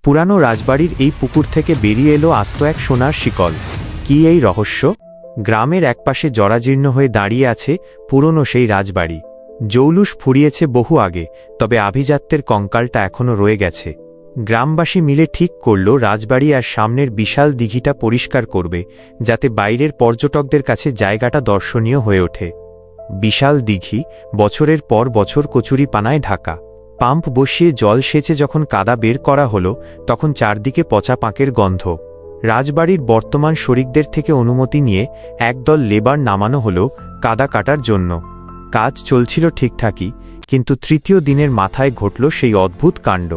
পুরানো রাজবাড়ির এই পুকুর থেকে বেরিয়ে এলো আস্ত এক সোনার শিকল। কি এই রহস্য? গ্রামের একপাশে জরাজীর্ণ হয়ে দাঁড়িয়ে আছে পুরনো সেই রাজবাড়ি। জৌলুস ফুরিয়েছে বহু আগে, তবে আভিজাত্যের কঙ্কালটা এখনও রয়ে গেছে। গ্রামবাসী মিলে ঠিক করল রাজবাড়ি আর সামনের বিশাল দিঘিটা পরিষ্কার করবে, যাতে বাইরের পর্যটকদের কাছে জায়গাটা দর্শনীয় হয়ে ওঠে। বিশাল দিঘি, বছরের পর বছর কচুরি পানায় ঢাকা। পাম্প বসিয়ে জল সেচে যখন কাদা বের করা হলো, তখন চারদিকে পচা পাঁকের গন্ধ। রাজবাড়ির বর্তমান শরিকদের থেকে অনুমতি নিয়ে একদল লেবার নামানো হলো কাদা কাটার জন্য। কাজ চলছিল ঠিকঠাকই, কিন্তু তৃতীয় দিনের মাথায় ঘটল সেই অদ্ভুত কাণ্ড।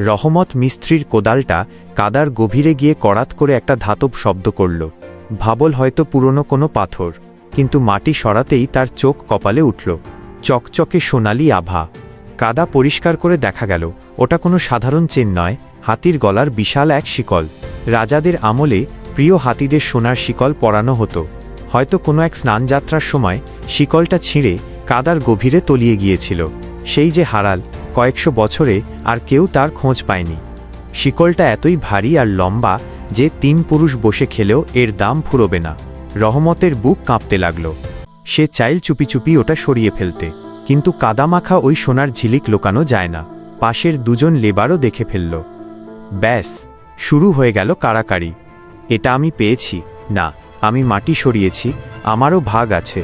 রহমত মিস্ত্রির কোদালটা কাদার গভীরে গিয়ে কড়াত করে একটা ধাতব শব্দ করল। ভাবল হয়তো পুরনো কোনো পাথর, কিন্তু মাটি সরাতেই তার চোখ কপালে উঠল। চকচকে সোনালি আভা। কাদা পরিষ্কার করে দেখা গেল ওটা কোনো সাধারণ চেন নয়, হাতির গলার বিশাল এক শিকল। রাজাদের আমলে প্রিয় হাতিদের সোনার শিকল পরানো হতো। হয়তো কোনো এক স্নানযাত্রার সময় শিকলটা ছিঁড়ে কাদার গভীরে তলিয়ে গিয়েছিল। সেই যে হারাল, কয়েকশো বছরে আর কেউ তার খোঁজ পায়নি। শিকলটা এতই ভারী আর লম্বা যে 3 পুরুষ বসে খেলেও এর দাম ফুরোবে না। রহমতের বুক কাঁপতে লাগল। সে চাইল চুপি চুপি ওটা সরিয়ে ফেলতে, কিন্তু কাদামাখা ওই সোনার ঝিলিক লোকানো যায় না। পাশের দুজন লেবারও দেখে ফেলল। ব্যাস, শুরু হয়ে গেল কাড়াকাড়ি। এটা আমি পেয়েছি, না আমি মাটি সরিয়েছি, আমারও ভাগ আছে।